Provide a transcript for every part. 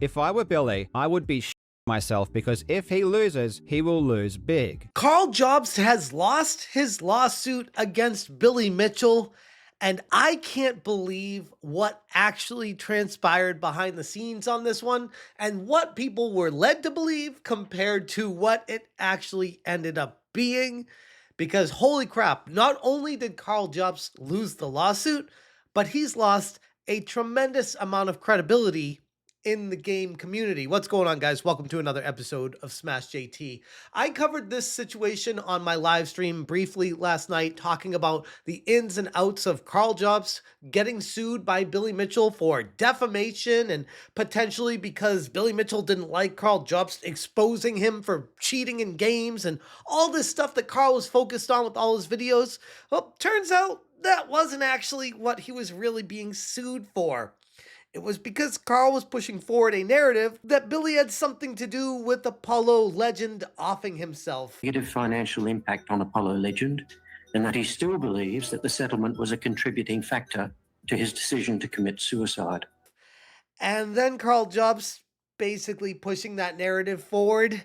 If I were Billy, I would be myself because if he loses, he will lose big. Karl Jobst has lost his lawsuit against Billy Mitchell, and I can't believe what actually transpired behind the scenes on this one and what people were led to believe compared to what it actually ended up being. Because holy crap, not only did Karl Jobst lose the lawsuit, but he's lost a tremendous amount of credibility in the game community. What's going on, guys? Welcome to another episode of Smash JT. I covered this situation on my live stream briefly last night, talking about the ins and outs of Karl Jobst getting sued by Billy Mitchell for defamation, and potentially because Billy Mitchell didn't like Karl Jobst exposing him for cheating in games, and all this stuff that Karl was focused on with all his videos. Well, turns out that wasn't actually what he was really being sued for. It was because Karl was pushing forward a narrative that Billy had something to do with Apollo Legend offing himself. Negative financial impact on Apollo Legend, and that he still believes that the settlement was a contributing factor to his decision to commit suicide. And then Karl Jobst basically pushing that narrative forward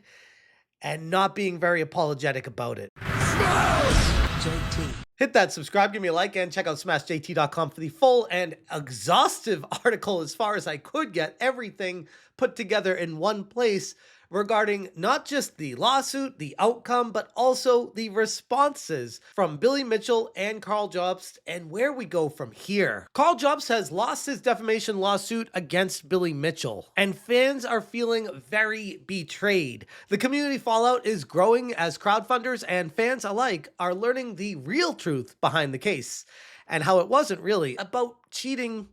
and not being very apologetic about it. JT. Hit that subscribe, give me a like, and check out smashjt.com for the full and exhaustive article as far as I could get, everything put together in one place regarding not just the lawsuit, the outcome, but also the responses from Billy Mitchell and Karl Jobst and where we go from here. Karl Jobst has lost his defamation lawsuit against Billy Mitchell, and fans are feeling very betrayed. The community fallout is growing as crowdfunders and fans alike are learning the real truth behind the case and how it wasn't really about cheating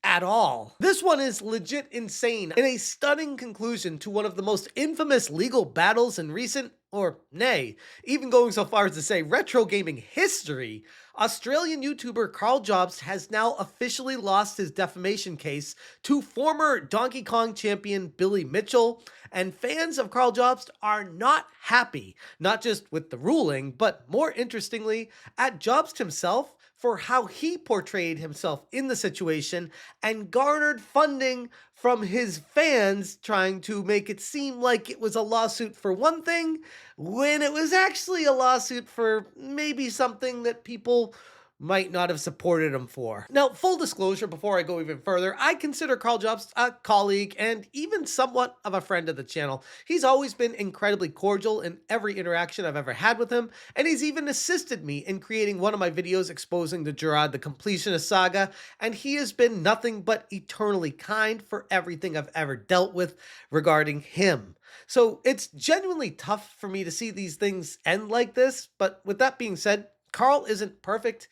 at all. This one is legit insane, in a stunning conclusion to one of the most infamous legal battles in recent, or nay, even going so far as to say retro gaming history. Australian YouTuber Karl Jobst has now officially lost his defamation case to former Donkey Kong champion Billy Mitchell, and fans of Karl Jobst are not happy, not just with the ruling, but more interestingly, at Jobst himself for how he portrayed himself in the situation and garnered funding from his fans, trying to make it seem like it was a lawsuit for one thing when it was actually a lawsuit for maybe something that people might not have supported him for. Now, full disclosure, before I go even further, I consider Karl Jobst a colleague and even somewhat of a friend of the channel. He's always been incredibly cordial in every interaction I've ever had with him, and he's even assisted me in creating one of my videos exposing the Gerard the Completionist saga, and he has been nothing but eternally kind for everything I've ever dealt with regarding him. So it's genuinely tough for me to see these things end like this, but with that being said, Karl isn't perfect,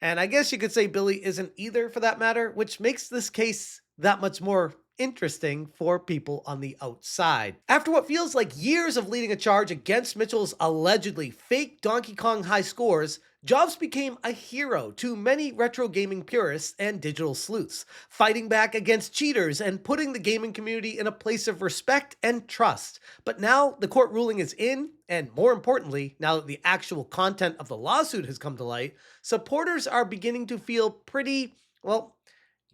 and I guess you could say Billy isn't either for that matter, which makes this case that much more interesting for people on the outside. After what feels like years of leading a charge against Mitchell's allegedly fake Donkey Kong high scores, Jobst became a hero to many retro gaming purists and digital sleuths, fighting back against cheaters and putting the gaming community in a place of respect and trust. But now the court ruling is in, and more importantly, now that the actual content of the lawsuit has come to light, supporters are beginning to feel pretty, well,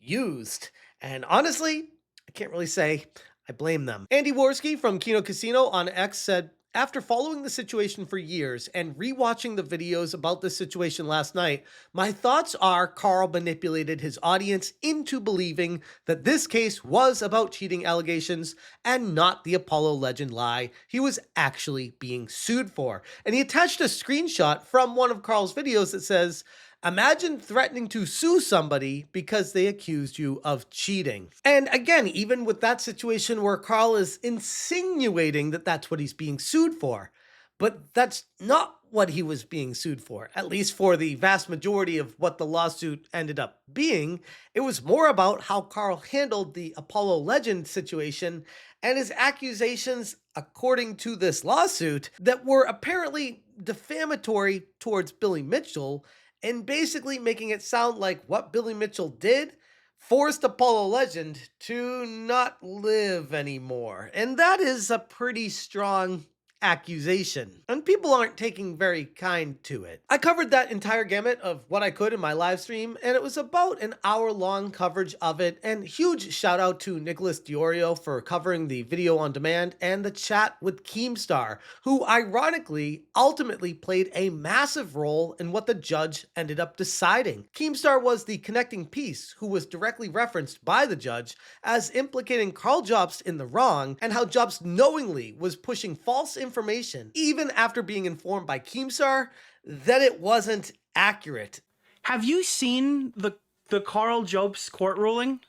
used. And honestly, I can't really say I blame them. Andy Worski from Kino Casino on X said, "After following the situation for years and rewatching the videos about this situation last night, my thoughts are Karl manipulated his audience into believing that this case was about cheating allegations and not the Apollo Legend lie he was actually being sued for." And he attached a screenshot from one of Karl's videos that says, "Imagine threatening to sue somebody because they accused you of cheating." And again, even with that situation where Karl is insinuating that that's what he's being sued for, but that's not what he was being sued for, at least for the vast majority of what the lawsuit ended up being. It was more about how Karl handled the Apollo Legend situation and his accusations, according to this lawsuit, that were apparently defamatory towards Billy Mitchell, and basically making it sound like what Billy Mitchell did forced Apollo Legend to not live anymore. And that is a pretty strong accusation, and people aren't taking very kind to it. I covered that entire gamut of what I could in my live stream, and it was about an hour-long coverage of it, and huge shout out to Nicholas Diorio for covering the video on demand and the chat with Keemstar, who ironically ultimately played a massive role in what the judge ended up deciding. Keemstar was the connecting piece who was directly referenced by the judge as implicating Karl Jobst in the wrong, and how Jobst knowingly was pushing false information even after being informed by Keemstar that it wasn't accurate. Have you seen the Karl Jobst court ruling?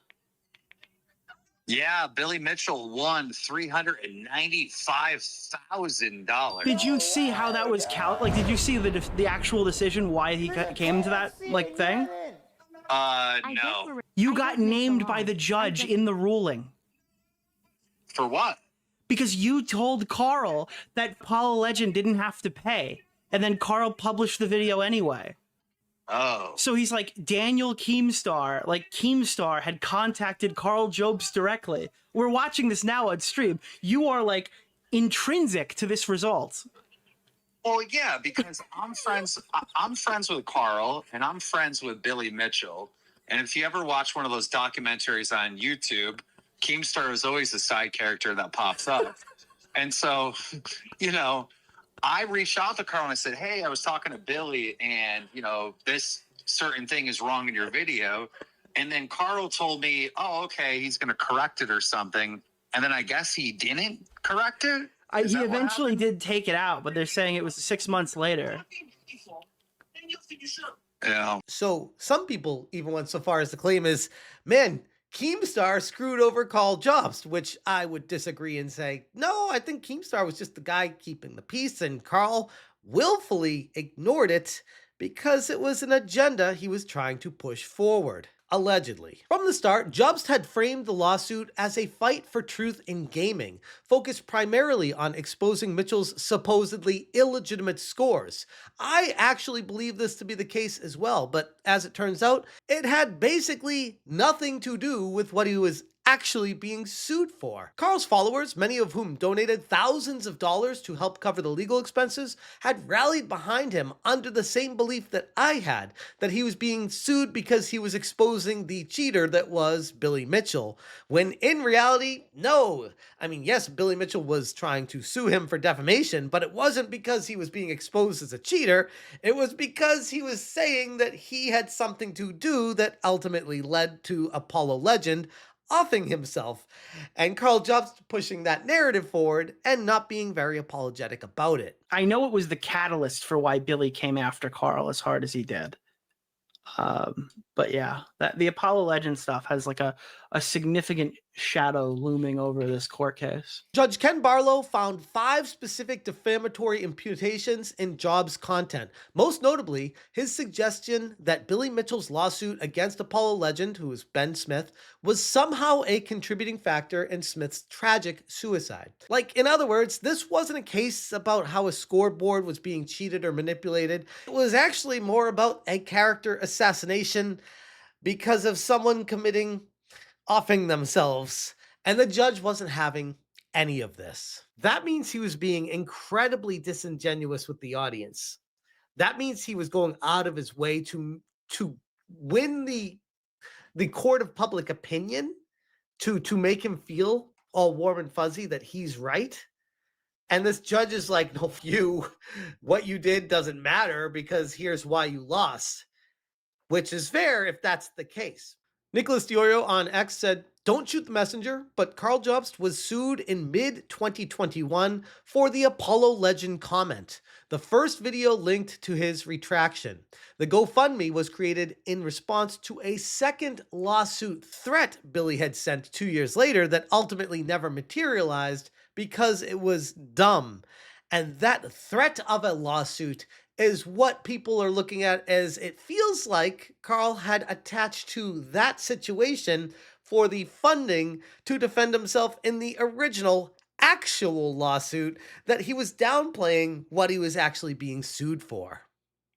Yeah, Billy Mitchell won $395,000. Did you see how that was did you see the actual decision why he came to that thing? No. You got named by the judge in the ruling. For what? Because you told Karl that Apollo Legend didn't have to pay, and then Karl published the video anyway. Oh. So he's like, Daniel Keemstar, Keemstar had contacted Karl Jobst directly. We're watching this now on stream. You are intrinsic to this result. Well, yeah, because I'm friends with Karl, and I'm friends with Billy Mitchell. And if you ever watch one of those documentaries on YouTube, Keemstar is always the side character that pops up. And so, I reached out to Karl and I said, hey, I was talking to Billy and, this certain thing is wrong in your video. And then Karl told me, oh, okay, he's going to correct it or something. And then I guess he didn't correct it. He eventually did take it out, but they're saying it was 6 months later. Yeah. So some people even went so far as to claim is, man, Keemstar screwed over Karl Jobst, which I would disagree and say, no, I think Keemstar was just the guy keeping the peace, and Karl willfully ignored it because it was an agenda he was trying to push forward. Allegedly. From the start, Jobst had framed the lawsuit as a fight for truth in gaming, focused primarily on exposing Mitchell's supposedly illegitimate scores. I actually believe this to be the case as well, but as it turns out, it had basically nothing to do with what he was actually being sued for. Karl's followers, many of whom donated thousands of dollars to help cover the legal expenses, had rallied behind him under the same belief that I had, that he was being sued because he was exposing the cheater that was Billy Mitchell, when in reality, no. I mean, yes, Billy Mitchell was trying to sue him for defamation, but it wasn't because he was being exposed as a cheater. It was because he was saying that he had something to do that ultimately led to Apollo Legend offing himself, and Karl Jobst pushing that narrative forward and not being very apologetic about it. I know it was the catalyst for why Billy came after Karl as hard as he did. But yeah, the Apollo Legend stuff has a significant shadow looming over this court case. Judge Ken Barlow found 5 specific defamatory imputations in Jobs' content. Most notably, his suggestion that Billy Mitchell's lawsuit against Apollo Legend, who was Ben Smith, was somehow a contributing factor in Smith's tragic suicide. In other words, this wasn't a case about how a scoreboard was being cheated or manipulated. It was actually more about a character assassination because of someone offing themselves, and the judge wasn't having any of this. That means he was being incredibly disingenuous with the audience. That means he was going out of his way to win the court of public opinion, to make him feel all warm and fuzzy that he's right. And this judge is like, no, what you did doesn't matter because here's why you lost, which is fair if that's the case. Nicholas Diorio on X said, don't shoot the messenger, but Karl Jobst was sued in mid-2021 for the Apollo Legend comment, the first video linked to his retraction. The GoFundMe was created in response to a second lawsuit threat Billy had sent 2 years later that ultimately never materialized because it was dumb. And that threat of a lawsuit is what people are looking at, as it feels like Karl had attached to that situation for the funding to defend himself in the original actual lawsuit, that he was downplaying what he was actually being sued for.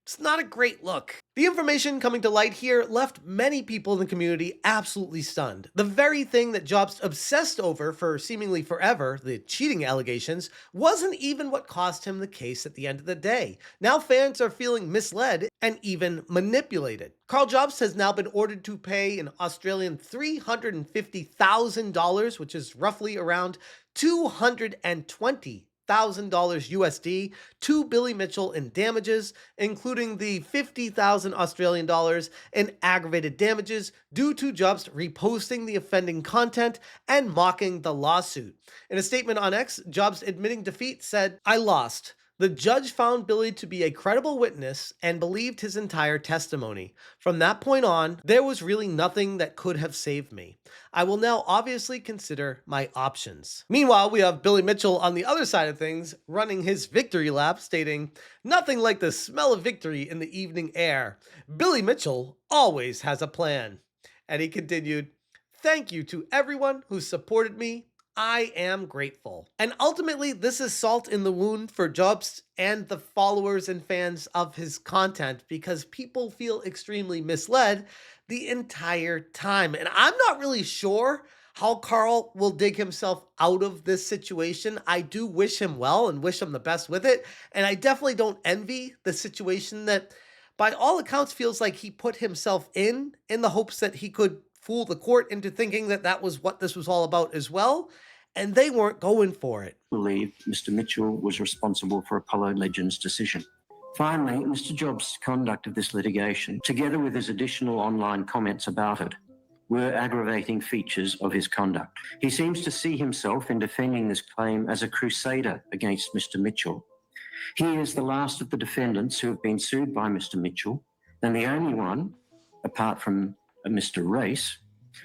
It's not a great look. The information coming to light here left many people in the community absolutely stunned. The very thing that Jobst obsessed over for seemingly forever, the cheating allegations, wasn't even what cost him the case at the end of the day. Now fans are feeling misled and even manipulated. Karl Jobst has now been ordered to pay an Australian $350,000, which is roughly around $220,000 USD to Billy Mitchell in damages, including the 50,000 Australian dollars in aggravated damages due to Jobst reposting the offending content and mocking the lawsuit. In a statement on X, Jobst admitting defeat said, "I lost. The judge found Billy to be a credible witness and believed his entire testimony. From that point on, there was really nothing that could have saved me. I will now obviously consider my options." Meanwhile, we have Billy Mitchell on the other side of things, running his victory lap, stating, "Nothing like the smell of victory in the evening air. Billy Mitchell always has a plan." And he continued, "Thank you to everyone who supported me. I am grateful." And ultimately, this is salt in the wound for Jobst and the followers and fans of his content, because people feel extremely misled the entire time. And I'm not really sure how Karl will dig himself out of this situation. I do wish him well and wish him the best with it. And I definitely don't envy the situation that, by all accounts, feels like he put himself in the hopes that he could fool the court into thinking that that was what this was all about as well. And they weren't going for it. Believed Mr. Mitchell was responsible for Apollo Legends' decision. Finally, Mr. Jobst's conduct of this litigation, together with his additional online comments about it, were aggravating features of his conduct. He seems to see himself in defending this claim as a crusader against Mr. Mitchell. He is the last of the defendants who have been sued by Mr. Mitchell, and the only one, apart from Mr. Race,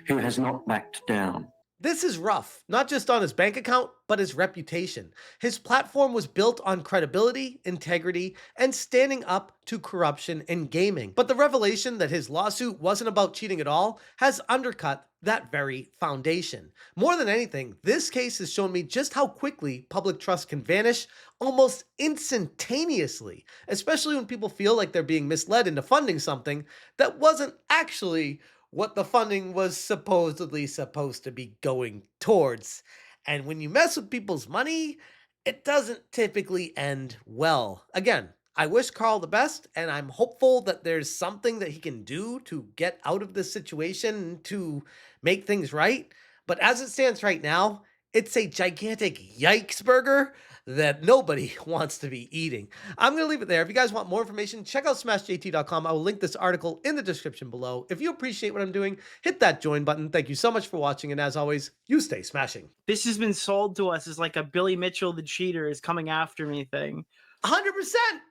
who has not backed down. This is rough, not just on his bank account, but his reputation. His platform was built on credibility, integrity, and standing up to corruption in gaming. But the revelation that his lawsuit wasn't about cheating at all has undercut that very foundation. More than anything, this case has shown me just how quickly public trust can vanish almost instantaneously, especially when people feel like they're being misled into funding something that wasn't actually what the funding was supposedly supposed to be going towards. And when you mess with people's money, it doesn't typically end well. Again, I wish Karl the best, and I'm hopeful that there's something that he can do to get out of this situation to make things right. But as it stands right now, it's a gigantic yikes burger that nobody wants to be eating. I'm going to leave it there. If you guys want more information, check out smashjt.com. I will link this article in the description below. If you appreciate what I'm doing, hit that join button. Thank you so much for watching. And as always, you stay smashing. This has been sold to us as like a Billy Mitchell the cheater is coming after me thing. 100%.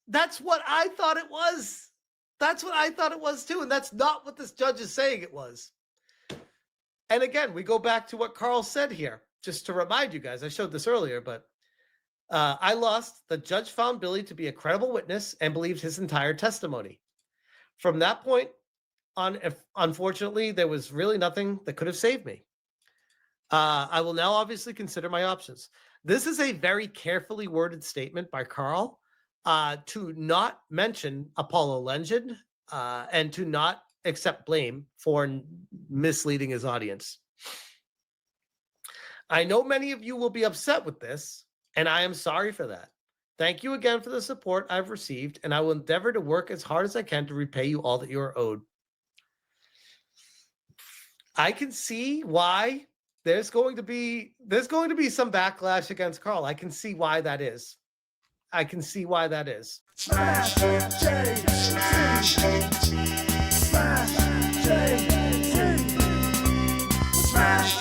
That's what I thought it was. That's what I thought it was too. And that's not what this judge is saying it was. And again, we go back to what Karl said here. Just to remind you guys, I showed this earlier, but I lost. The judge found Billy to be a credible witness and believed his entire testimony. From that point on, unfortunately, there was really nothing that could have saved me. I will now obviously consider my options. This is a very carefully worded statement by Karl to not mention Apollo Legend and to not accept blame for misleading his audience. I know many of you will be upset with this, and I am sorry for that. Thank you again for the support I've received, and I will endeavor to work as hard as I can to repay you all that you are owed. I can see why there's going to be some backlash against Karl. I can see why that is. I can see why that is. Smash Smash